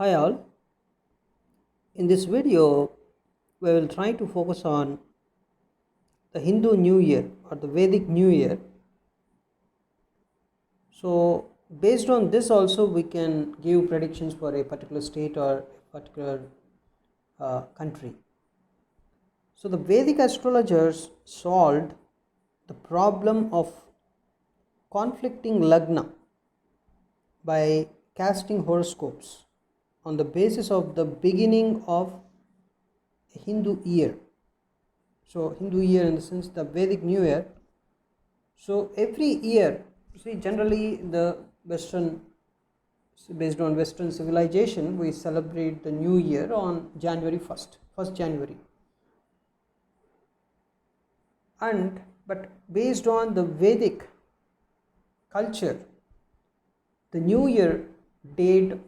Hi all, in this video we will try to focus on the Hindu New Year or the Vedic New Year. So based on this also we can give predictions for a particular state or a particular country. So the Vedic astrologers solved the problem of conflicting lagna by casting horoscopes on the basis of the beginning of a Hindu year. So Hindu year in the sense the Vedic New Year. So every year, see, generally the Western, based on Western civilization, we celebrate the New Year on January 1st January. But based on the Vedic culture, the New Year date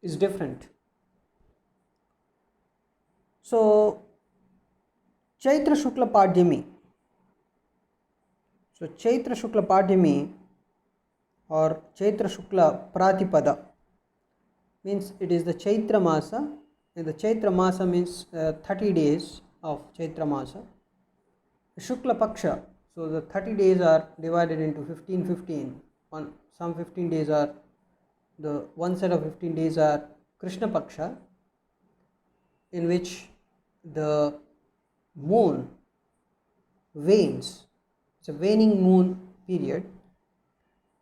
is different. So Chaitra Shukla Padhyami. So Chaitra Shukla Padhyami or Chaitra Shukla Pratipada means it is the Chaitra Masa, and the Chaitra Masa means 30 days of Chaitra Masa. Shukla Paksha, so the 30 days are divided into 15. Some 15 days are, the one set of 15 days are Krishna Paksha, in which the moon wanes. It's a waning moon period.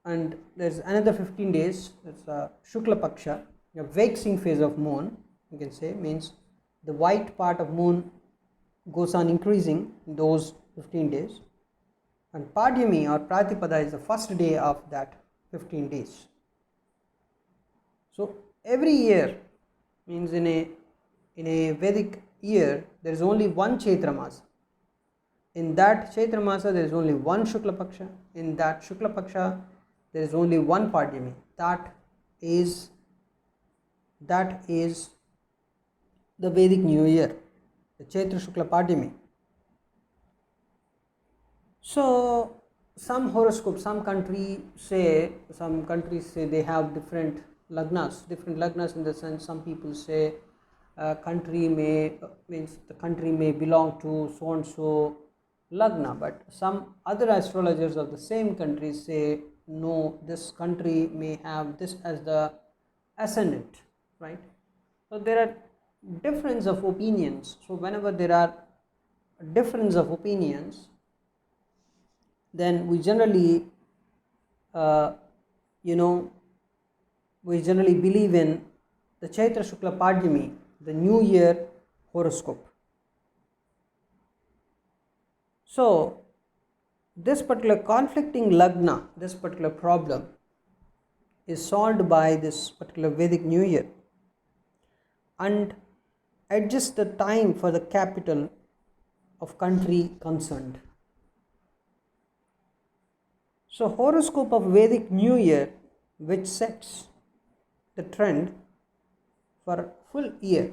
And there's another 15 days, that's Shukla Paksha, a waxing phase of moon, you can say, means the white part of moon goes on increasing in those 15 days. And Padhyami or Pratipada is the first day of that 15 days. So every year, means in a Vedic year, there is only one Chaitra Masa. In that Chaitra Masa, there is only one Shukla Paksha. In that Shukla Paksha, there is only one Padhyami. That is the Vedic New Year, the Chaitra Shukla Padhyami. So some horoscopes, some countries say they have different lagnas in the sense, some people say the country may belong to so and so lagna, but some other astrologers of the same country say no, this country may have this as the ascendant, right? So there are difference of opinions. So whenever there are difference of opinions, then we generally believe in the Chaitra Shukla Padhyami, the New Year horoscope. So this particular conflicting lagna, this particular problem is solved by this particular Vedic New Year, and adjust the time for the capital of country concerned. So horoscope of Vedic New Year, which sets the trend for full year.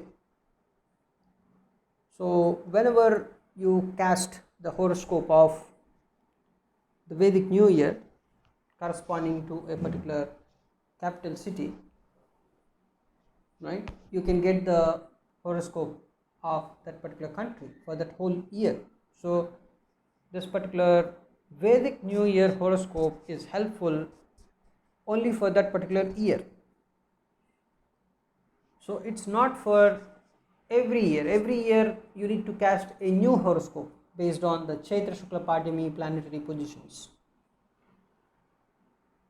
So whenever you cast the horoscope of the Vedic New Year corresponding to a particular capital city, right, you can get the horoscope of that particular country for that whole year. So this particular Vedic New Year horoscope is helpful only for that particular year. So it's not for every year. Every year you need to cast a new horoscope based on the Chaitra Shukla Padhyami planetary positions.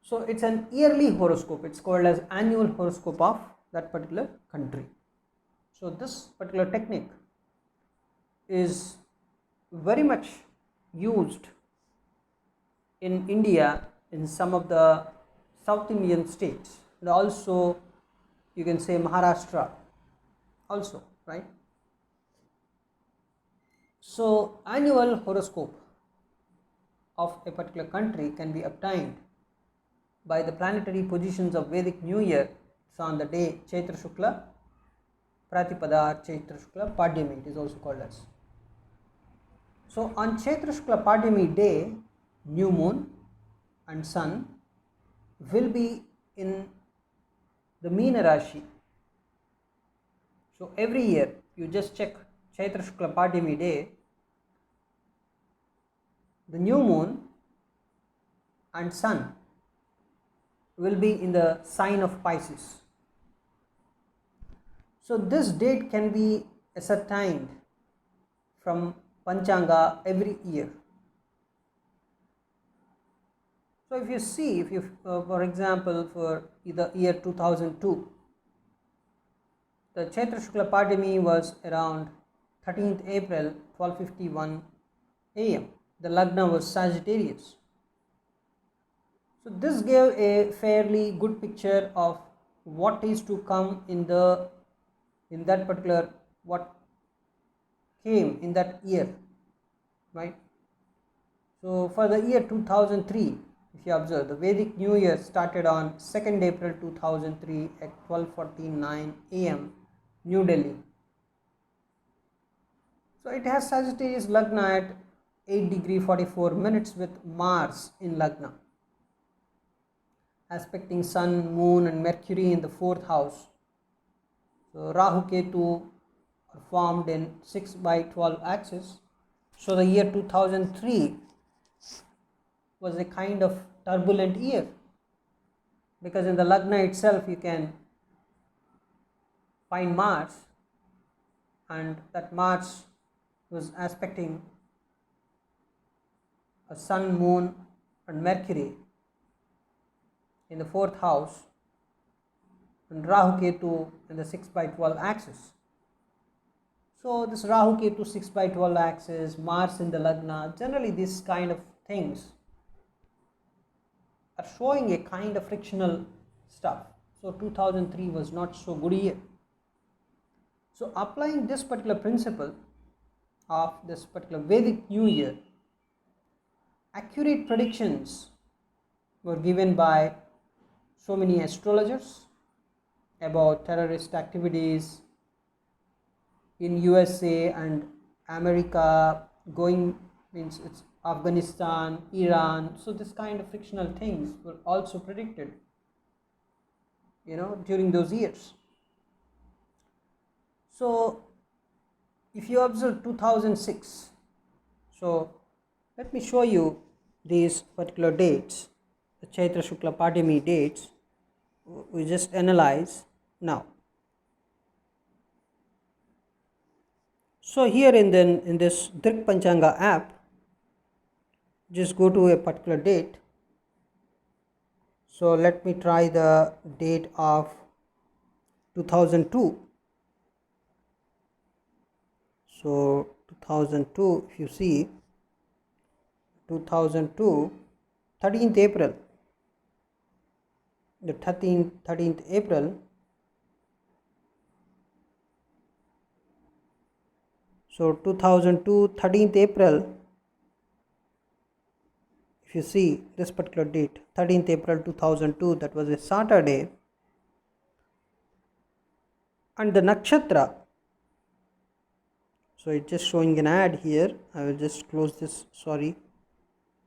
So it's an yearly horoscope. It's called as annual horoscope of that particular country. So this particular technique is very much used in India, in some of the South Indian states, and also you can say Maharashtra also, right? So annual horoscope of a particular country can be obtained by the planetary positions of Vedic New Year. So on the day Chaitra Shukla Pratipada, Chaitra Shukla Padhyami, it is also called as. So on Chaitra Shukla Padhyami day, new moon and sun will be in the Meena Rashi, So every year you just check Chaitra Shukla Padimi day, the new moon and sun will be in the sign of Pisces. So this date can be ascertained from Panchanga every year. So if you see, for example, for the year 2002, the Chaitra Shukla Padimi was around 13th April 12:51 am. The Lagna was Sagittarius. So this gave a fairly good picture of what is to come in that particular, what came in that year, right? So for the year 2003, if you observe, the Vedic New Year started on 2nd April 2003 at 12:49 am, New Delhi. So it has Sagittarius Lagna at 8°44' with Mars in Lagna, aspecting Sun, Moon and Mercury in the 4th house. So Rahu Ketu are formed in 6/12 axis. So the year 2003 was a kind of turbulent year, because in the Lagna itself you can find Mars, and that Mars was aspecting a Sun, Moon and Mercury in the 4th house, and Rahu Ketu in the 6/12 axis. So this Rahu Ketu 6/12 axis, Mars in the Lagna, generally these kind of things are showing a kind of frictional stuff. So 2003 was not so good year. So applying this particular principle of this particular Vedic New Year, accurate predictions were given by so many astrologers about terrorist activities in USA and America, going means it's Afghanistan, Iran. So this kind of fictional things were also predicted, during those years. So if you observe 2006, so let me show you these particular dates, the Chaitra Shukla Padimi dates. We just analyze now. So here in this Drik Panchanga app, just go to a particular date. So let me try the date of 2002. So 2002, if you see 2002, 13th April, the 13th April, so 2002, 13th April, if you see this particular date, 13th April 2002, that was a Saturday, and the nakshatra, so it's just showing an ad here. I will just close this, sorry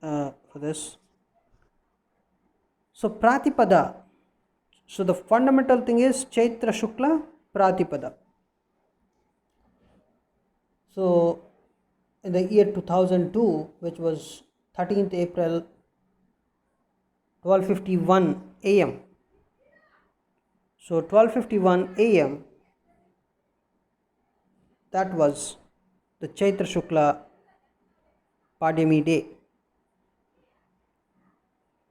for this. So Pratipada, so the fundamental thing is Chaitra Shukla Pratipada. So in the year 2002, which was 13th April 12:51 am, so 12:51 am, that was the Chaitra Shukla Padimi day.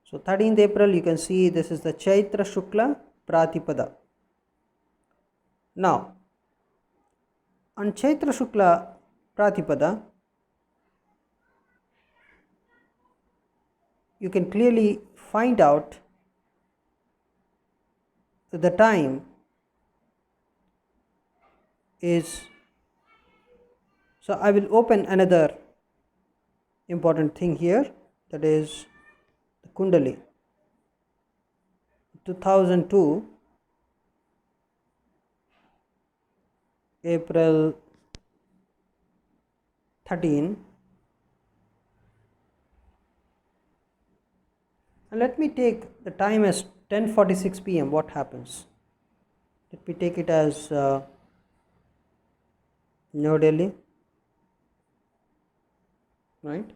So 13th April, you can see this is the Chaitra Shukla Pratipada. Now on Chaitra Shukla Pratipada, you can clearly find out that the time is, so I will open another important thing here, that is the Kundali. 2002 April 13, and let me take the time as 10:46 p.m. What happens? Let me take it as New Delhi, right?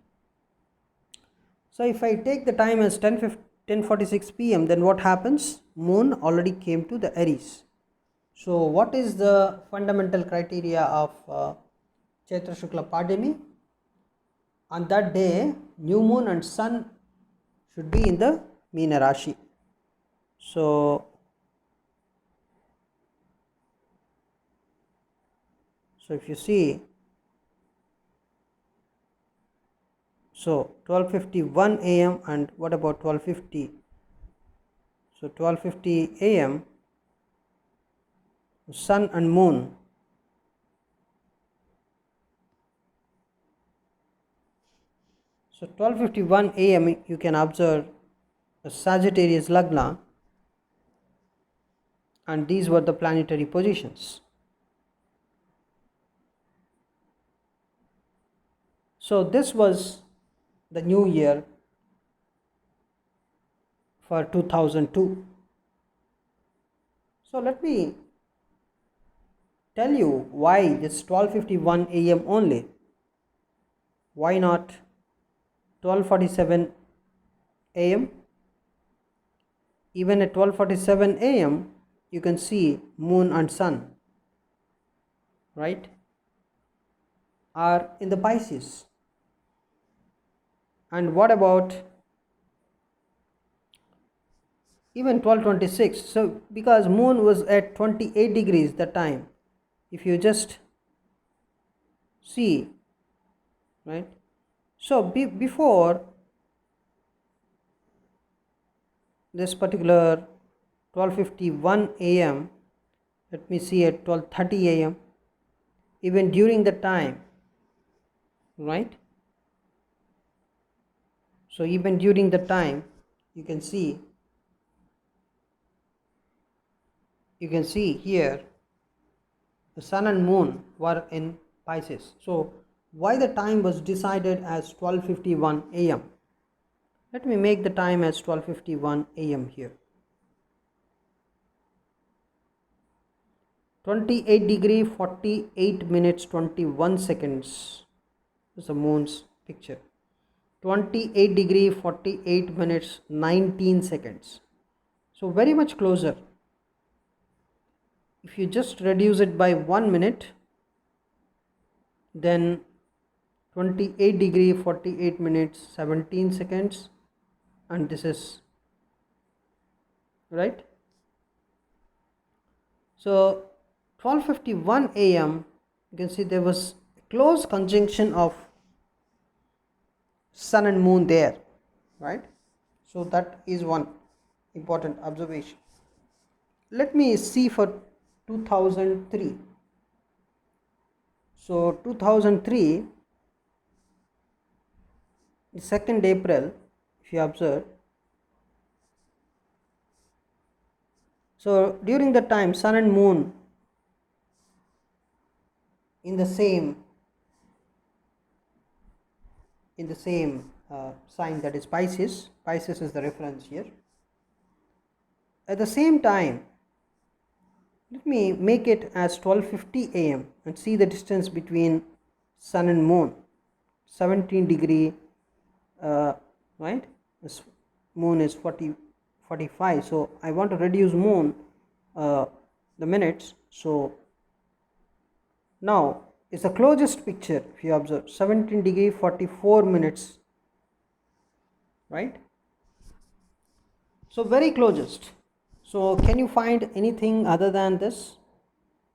So if I take the time as 10:46 p.m., then what happens? Moon already came to the Aries. So what is the fundamental criteria of Chaitra Shukla Pademi? On that day, new moon and sun should be in the Meena Rashi. So if you see, so 12:51 a.m. and what about 12:50? So 12:50 a.m. sun and moon. So 12:51 a.m. you can observe a Sagittarius Lagna, and these were the planetary positions. So this was the new year for 2002. So let me tell you why this 12:51 a.m. only. Why not 12:47 a.m.? Even at 12:47 a.m. you can see moon and sun, right, are in the Pisces. And what about even 12:26? So because moon was at 28 degrees that time, if you just see, right, so before this particular 12:51 a.m., let me see, at 12:30 a.m., even during the time, right, so even during the time you can see here the sun and moon were in Pisces. So why the time was decided as 12:51 a.m.? Let me make the time as 12:51 a.m. here. 28 degree 48 minutes 21 seconds is the moon's picture. 28 degree 48 minutes 19 seconds. So very much closer. If you just reduce it by 1 minute, then 28 degree 48 minutes 17 seconds, and this is right. So 12:51 a.m. you can see there was a close conjunction of sun and moon there, right? So that is one important observation. Let me see for 2003. So 2003, 2nd April, if you observe, so during the time sun and moon in the same sign, that is Pisces. Pisces is the reference here. At the same time, let me make it as 12:50 a.m. and see the distance between sun and moon. 17 degree, right? This moon is 45. So I want to reduce moon the minutes. So now it's the closest picture. If you observe, 17 degree 44 minutes, right? So very closest. So can you find anything other than this?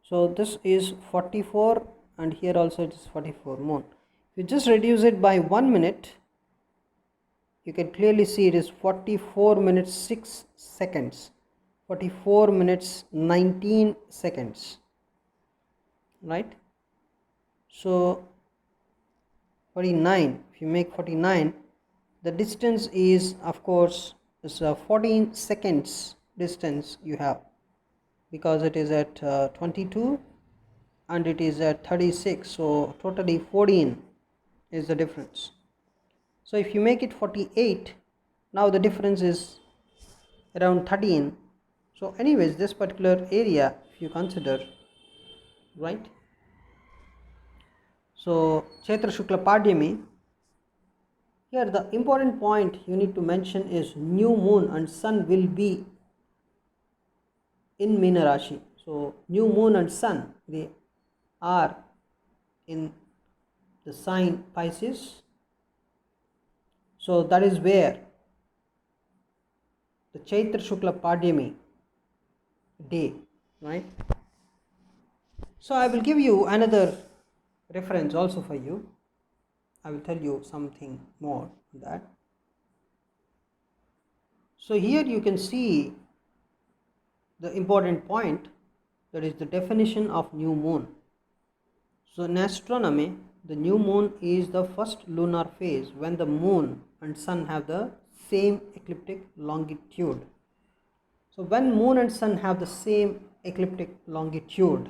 So this is 44 and here also it is 44 moon. If you just reduce it by 1 minute, you can clearly see it is 44 minutes 6 seconds, 44 minutes 19 seconds, right? So 49, if you make 49, the distance is, of course, is 14 seconds distance you have, because it is at 22 and it is at 36, so totally 14 is the difference. So if you make it 48, now the difference is around 13. So anyways, this particular area, if you consider, right, So Chaitra Shukla Padhyami. Here the important point you need to mention is new moon and sun will be in Meena Rashi. So new moon and sun, they are in the sign Pisces. So that is where the Chaitra Shukla Padhyami day, right? So I will give you another reference also for you. I will tell you something more on that. So here you can see the important point, that is the definition of new moon. So in astronomy, the new moon is the first lunar phase when the moon and sun have the same ecliptic longitude. So when moon and sun have the same ecliptic longitude,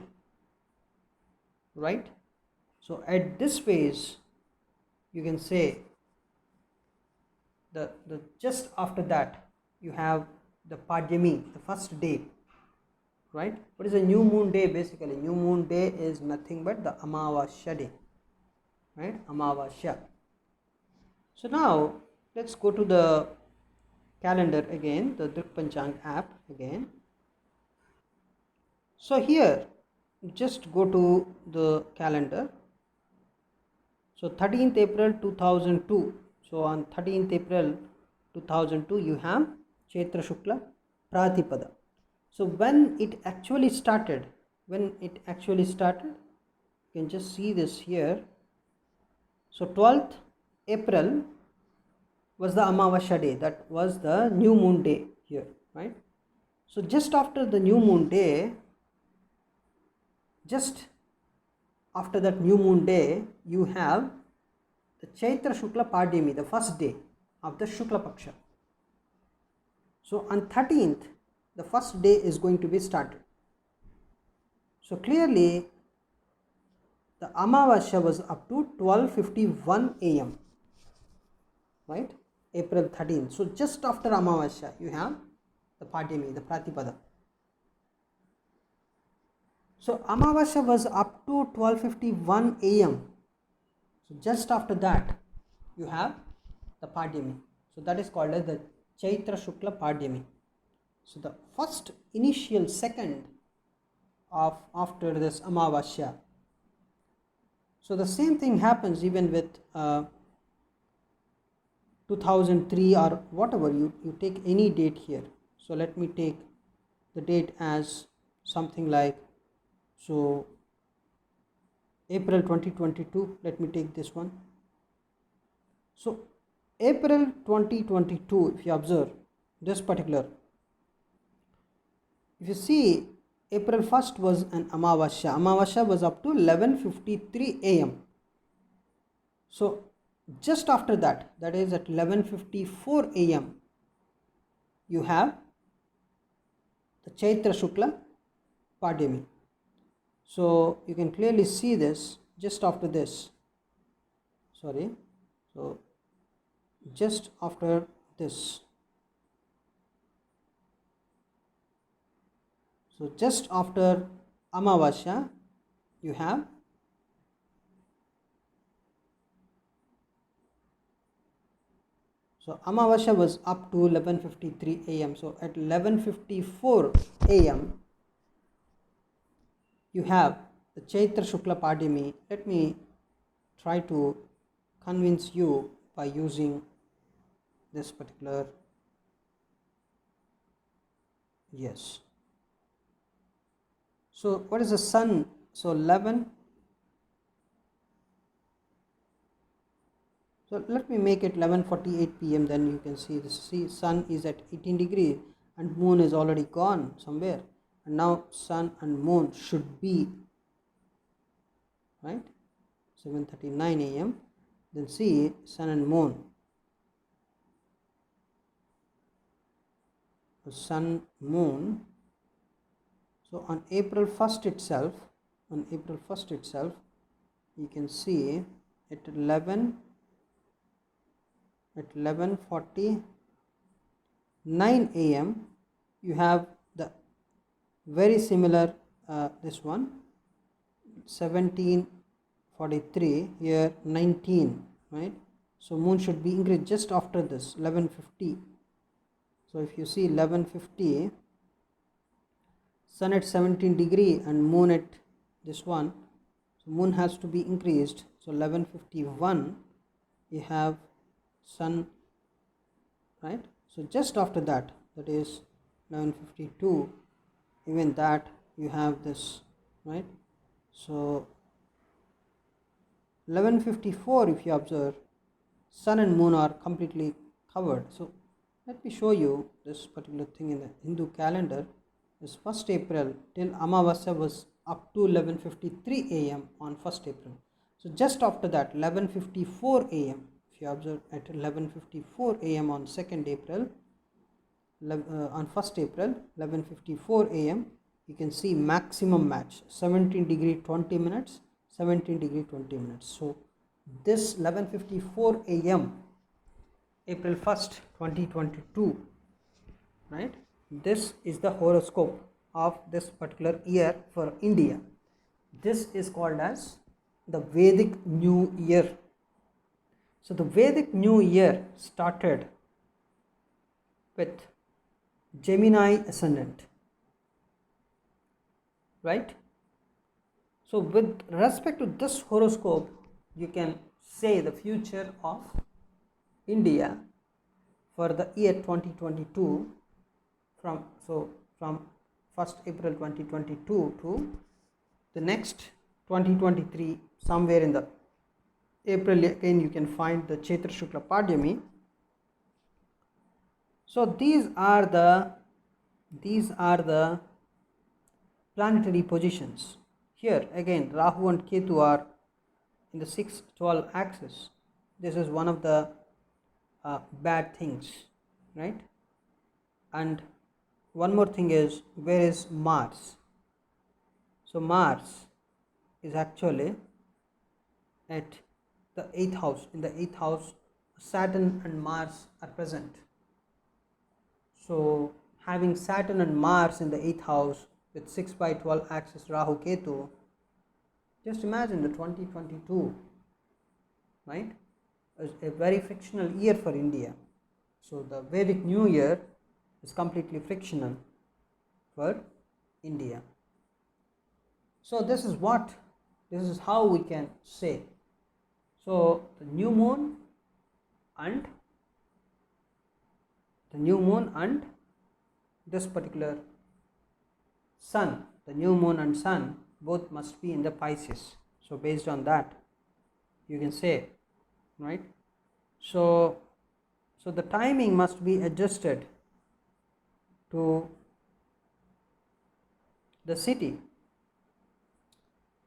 right? So at this phase, you can say the just after that you have the Padhyami, the first day, right? What is a new moon day? Basically, new moon day is nothing but the Amavasya day, right? Amavasya. So now let's go to the calendar again, the Drik Panchang app again. So here just go to the calendar. So 13th April 2002. So on 13th April 2002 you have Chaitra Shukla Pratipada. So when it actually started, you can just see this here. So 12th April was the Amavasya day, that was the new moon day here, right? So just after the new moon day, you have the Chaitra Shukla Padhyami, the first day of the Shukla Paksha. So on 13th, the first day is going to be started. So clearly the Amavasya was up to 12:51 am, right? April 13th. So just after Amavasya you have the Padhyami, the Pratipada. So Amavasya was up to 12:51 am. So just after that you have the Padhyami. So that is called as the Chaitra Shukla Padhyami. So the first initial second of after this Amavasya. So the same thing happens even with 2003 or whatever, you take any date here. So let me take the date as something like, so April 2022, let me take this one. So April 2022, if you observe this particular, if you see April 1st was an Amavasya. Amavasya was up to 11:53 am. So just after that, that is at 11:54 am, you have the Chaitra Shukla Padhyami. So you can clearly see this just after this. So just after this. So just after Amavasya, you have so Amavasya was up to 11:53 am. So at 11:54 am, you have the Chaitra Shukla Padhyami. Let me try to convince you by using this particular, yes. So what is the sun? So 11. So let me make it 11:48 p.m. Then you can see this. See, sun is at 18 degrees and moon is already gone somewhere. And now sun and moon should be, right, 7:39 a.m. Then see sun and moon. So sun, moon. So on April 1st itself, you can see at 11:49 a.m. you have the very similar this one 17 43, here 19, right? So moon should be increased just after this 11:50. So if you see 11:50, sun at 17 degree and moon at this one, so moon has to be increased. So 11:51 you have sun, right? So just after that, that is 11:52, even that you have this, right? So 11:54, if you observe, sun and moon are completely covered. So let me show you this particular thing in the Hindu calendar. This 1st April till Amavasya was up to 11:53 a.m. on 1st April. So just after that 11:54 a.m. if you observe at 11:54 a.m. on 2nd April, on 1st April 11:54 a.m. you can see maximum match 17 degree 20 minutes, 17 degree 20 minutes. So this 11:54 a.m. April 1st 2022, right? This is the horoscope of this particular year for India. This is called as the Vedic New Year. So the Vedic New Year started with Gemini ascendant, right? So with respect to this horoscope, you can say the future of India for the year 2022 from 1st April 2022 to the next 2023, somewhere in the April again you can find the Chaitra Shukla Padhyami. So these are the planetary positions. Here again Rahu and Ketu are in the 6-12 axis. This is one of the bad things, right? And one more thing is, where is Mars? So Mars is actually at the 8th house. In the 8th house Saturn and Mars are present. So having Saturn and Mars in the 8th house with 6/12 axis Rahu Ketu, just imagine the 2022, right, is a very frictional year for India. So the Vedic New Year is completely frictional for India. So this is how we can say. So the new moon and this particular sun, the new moon and sun both must be in the Pisces. So based on that you can say, right? So the timing must be adjusted to the city.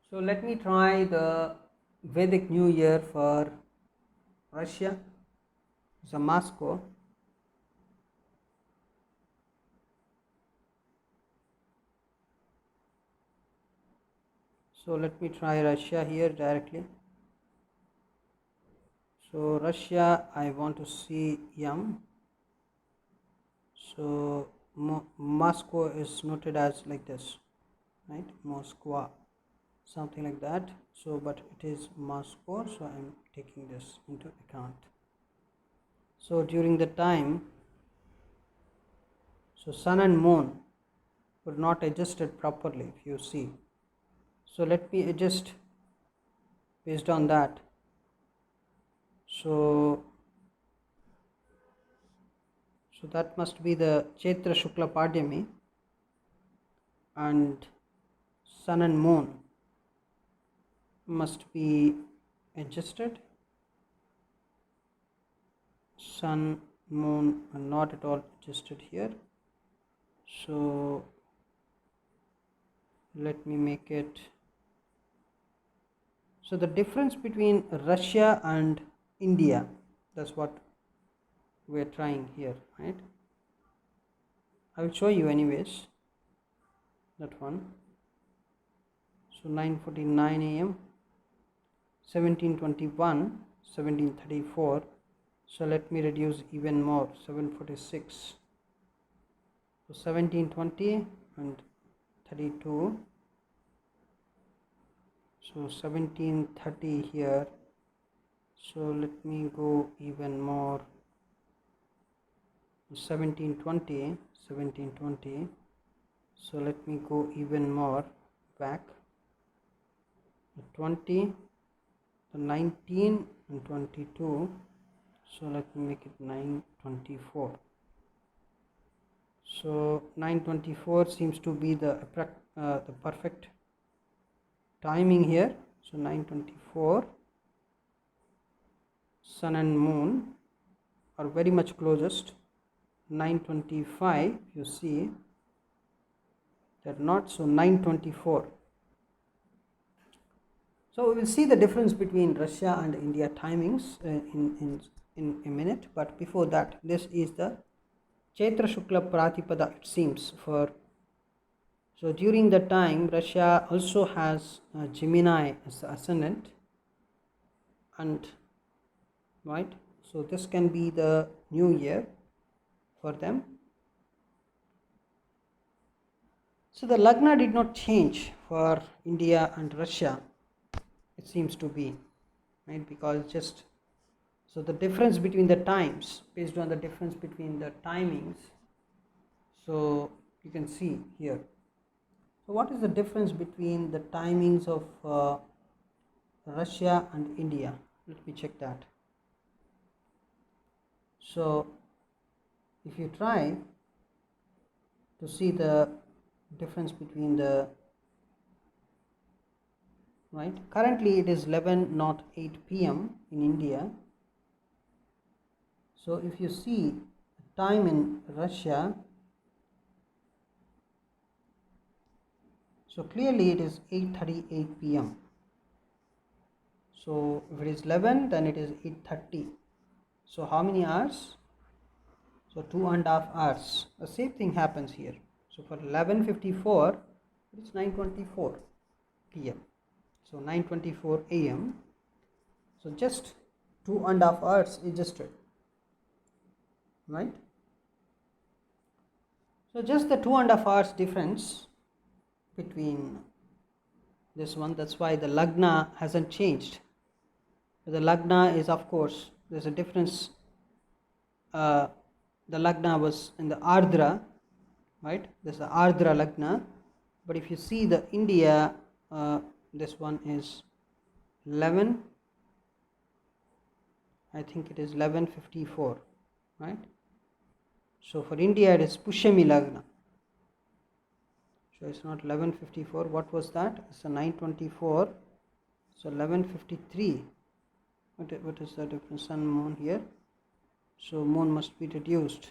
So let me try the Vedic New Year for Russia, so Moscow. So let me try Russia here directly. So Russia, I want to see Yam. So Moscow is noted as like this, right? Moscow, something like that. So but it is Moscow, so I am taking this into account. So during the time, so sun and moon were not adjusted properly, if you see. So let me adjust based on that. So that must be the Chaitra Shukla Padhyami, and sun and moon must be adjusted. Sun, moon are not at all adjusted here. So let me make it. So the difference between Russia and India, that's what we're trying here, right? I will show you anyways that one. So 9:49 a.m. 17:21, 17:34. So let me reduce even more, 7:46. So 17:20 and 32. So So 17:30 here. So let me go even more. 17:20. So let me go even more back. The 20, the 19 and 22. So let me make it 9:24. So 9:24 seems to be the perfect timing here. So 9:24, sun and moon are very much closest. 9:25, you see, they're not. So 9:24. So we will see the difference between Russia and India timings in a minute. But before that, this is the Chaitra Shukla Pratipada, it seems. So during the time, Russia also has Gemini as the ascendant, and right. So this can be the new year for them. So the Lagna did not change for India and Russia, it seems to be, right? Because just so the difference between the times, based on the difference between the timings, so you can see here. So what is the difference between the timings of Russia and India? Let me check that. So if you try to see the difference between the, right, currently it is 11:08 p.m. in India. So if you see time in Russia, so clearly it is 8:38 p.m. So if it is 11, then it is 8:30. So how many hours? So 2.5 hours. The same thing happens here. So for 11:54, it is 9:24 p.m. So 9:24 a.m. So just 2.5 hours adjusted, right? So just the 2.5 hours difference between this one. That's why the Lagna hasn't changed. The Lagna is, of course, there's a difference. The Lagna was in the Ardra, right? This is the Ardra Lagna. But if you see the India, this one is 11. I think it is 11:54, right? So for India, it is Pushyami Lagna. So it's not 11:54. What was that? It's a 9:24. So 11:53. What is the difference? Sun, moon here. So moon must be reduced.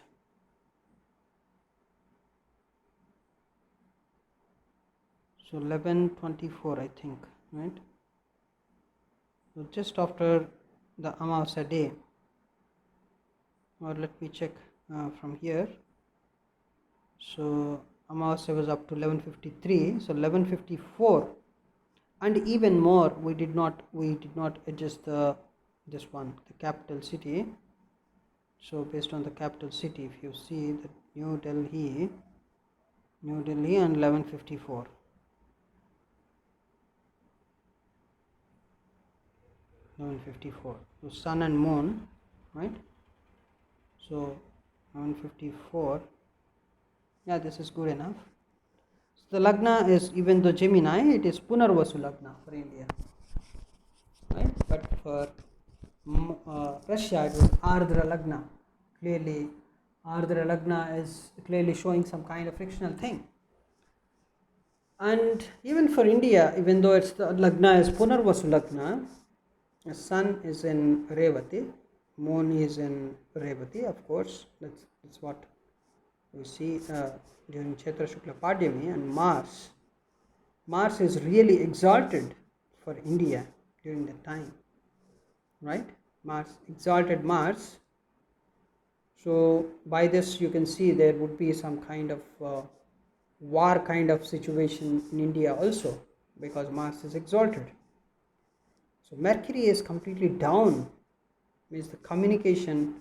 So 11:24, I think, right? So just after the Amavasya day, or let me check from here. So Amavasya was up to 11:53. So 11:54, and even more, we did not adjust this one, the capital city. So based on the capital city, if you see the New Delhi and 11:54. So sun and moon, right? So 11:54. Yeah, this is good enough. So the Lagna is, even though Gemini, it is Punarvasu Lagna for India, right? But for Russia, it was Ardra Lagna. Clearly, Ardra Lagna is clearly showing some kind of frictional thing. And even for India, even though it's the Lagna is Punarvasu Lagna, the sun is in Revati, moon is in Revati, of course. That's what we see during Chaitra Shukla Padhyami. And Mars is really exalted for India during that time, right? Exalted Mars. So by this you can see there would be some kind of war kind of situation in India also, because Mars is exalted. So Mercury is completely down, means the communication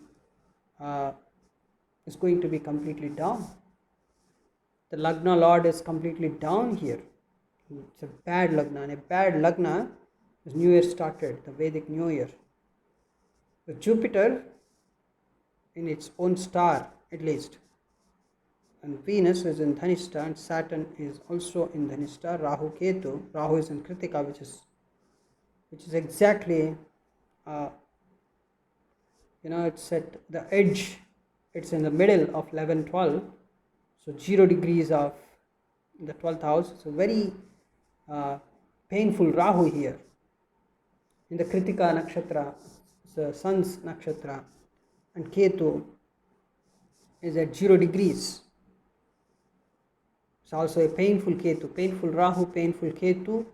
is going to be completely down. The Lagna Lord is completely down here. It's a bad lagna, and a bad lagna is New Year started, the Vedic New Year. The Jupiter in its own star, at least, and Venus is in Dhanishta, and Saturn is also in Dhanishta. Rahu Ketu, Rahu is in Kritika, which is exactly, it's at the edge. It's in the middle of 11, 12, so 0 degrees of the 12th house. So very painful Rahu here. In the Kritika nakshatra, the sun's nakshatra, and Ketu is at 0 degrees. It's also a painful Ketu, painful Rahu, painful Ketu,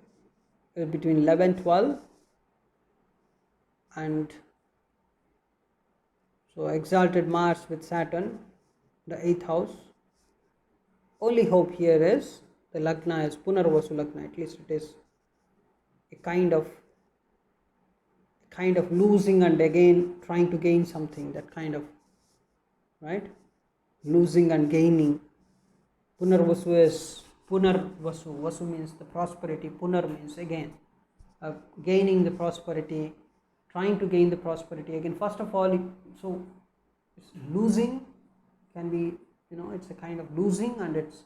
between 11, 12, and so exalted Mars with Saturn, the 8th house. Only hope here is the Lagna is Punarvasu Lagna, at least it is a kind of losing and again trying to gain something, that kind of, right? Losing and gaining. Punarvasu is Punarvasu. Vasu means the prosperity. Punar means again. Gaining the prosperity, trying to gain the prosperity again. First of all, so it's losing can be, it's a kind of losing, and it's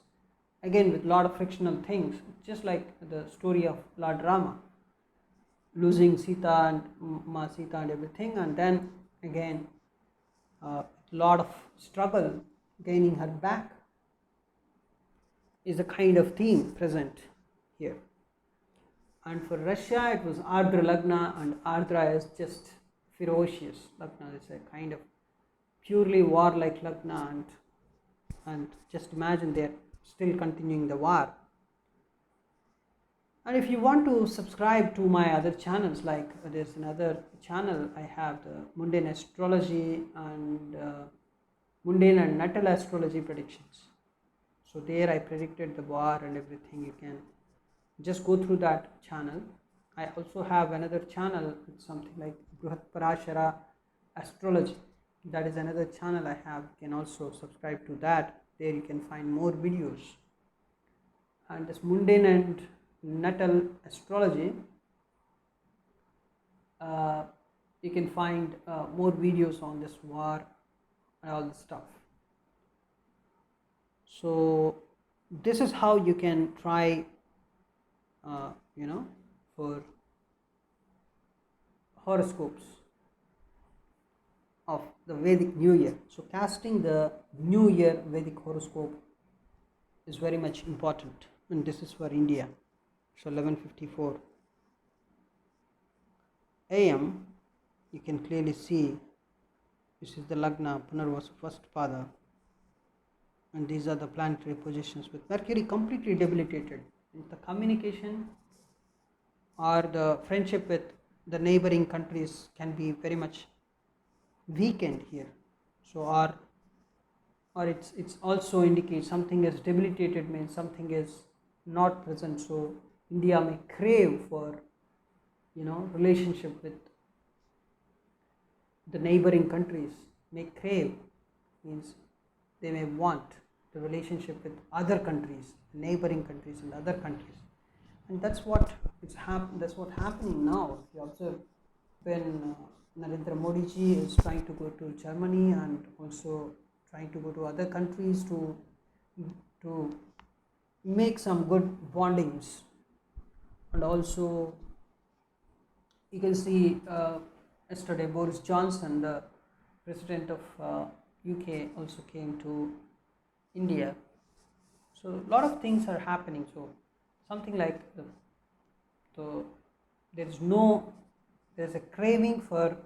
again with a lot of frictional things, just like the story of Lord Rama, losing Sita and Ma Sita and everything, and then again a lot of struggle gaining her back is a kind of theme present here. And for Russia it was Ardra Lagna, and Ardra is just ferocious Lagna. It's a kind of purely warlike Lagna, and just imagine they're still continuing the war. And if you want to subscribe to my other channels, like there's another channel I have, the mundane astrology and mundane and natal astrology predictions. So there I predicted the war and everything. You can just go through that channel. I also have another channel, something like Bruhat Parashara Astrology. That is another channel I have. You can also subscribe to that. There you can find more videos. And this mundane and natal astrology, you can find more videos on this war and all this stuff. So this is how you can try, for horoscopes of the Vedic New Year. So casting the New Year Vedic horoscope is very much important, and this is for India. So 11:54 AM, you can clearly see this is the Lagna, Punarvasu first pada, and these are the planetary positions with Mercury completely debilitated. The communication or the friendship with the neighboring countries can be very much weakened here. So or it's also indicates something is debilitated, means something is not present. So India may crave for relationship with the neighboring countries, may crave means they may want the relationship with other countries, neighboring countries and other countries. And that's what that's what's happening now. If you observe, when Narendra Modi ji is trying to go to Germany and also trying to go to other countries to make some good bondings, and also you can see yesterday Boris Johnson, the president of UK, also came to India. So a lot of things are happening. So something like there's a craving for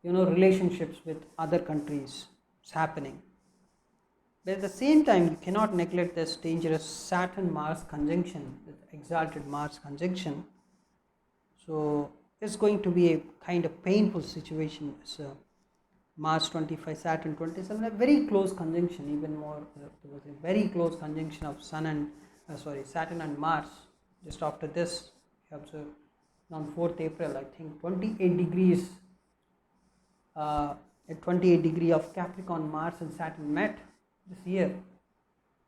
relationships with other countries. It's happening. But at the same time, you cannot neglect this dangerous Saturn-Mars conjunction, this exalted Mars conjunction. So it's going to be a kind of painful situation. It's Mars 25, Saturn 27, a very close conjunction, even more. There was a very close conjunction of Saturn and Mars. Just after this, you observe on 4th April, I think 28 degrees, at 28 degree of Capricorn, Mars and Saturn met this year.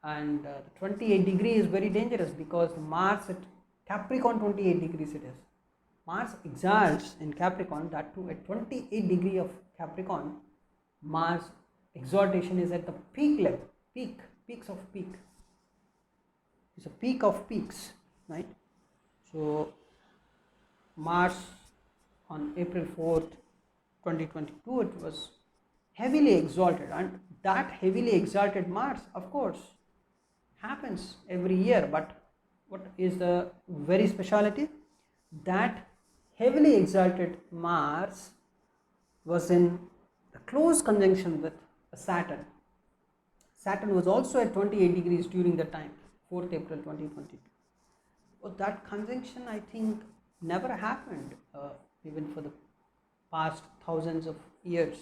And the 28 degree is very dangerous because Mars at Capricorn 28 degrees it is. Mars exalts in Capricorn, that too at 28 degree of Capricorn. Mars exaltation is at the peak level, peaks of peak. It's a peak of peaks, right? So Mars on April 4th, 2022, it was heavily exalted, and that heavily exalted Mars, of course, happens every year. But what is the very speciality? That heavily exalted Mars was in a close conjunction with Saturn. Saturn was also at 28 degrees during the time, 4th April 2022. But that conjunction, I think, never happened even for the past thousands of years,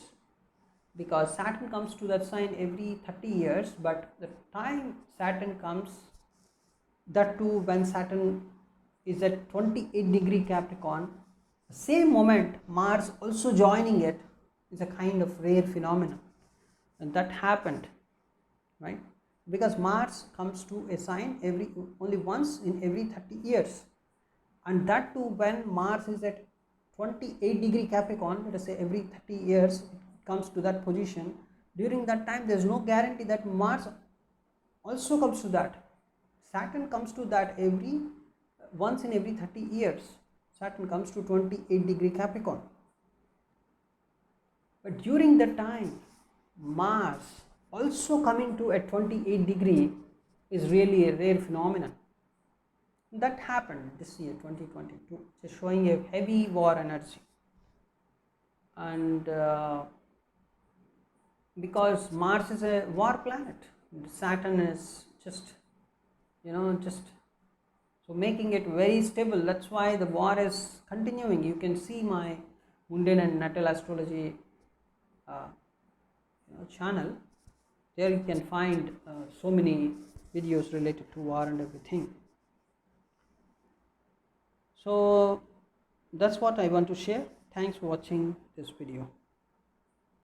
because Saturn comes to that sign every 30 years, but the time Saturn comes, that too when Saturn is at 28 degree Capricorn, the same moment Mars also joining it is a kind of rare phenomenon, and that happened, right? Because Mars comes to a sign only once in every 30 years, and that too when Mars is at 28 degree Capricorn, let us say every 30 years it comes to that position. During that time there is no guarantee that Mars also comes to that. Saturn comes to that once in every 30 years. Saturn comes to 28 degree Capricorn. But during that time, Mars also coming to at 28 degree is really a rare phenomenon. That happened this year 2022, just showing a heavy war energy. And because Mars is a war planet, Saturn is just so making it very stable. That's why the war is continuing. You can see my mundane and natal astrology channel. There you can find so many videos related to war and everything. So that's what I want to share. Thanks for watching this video.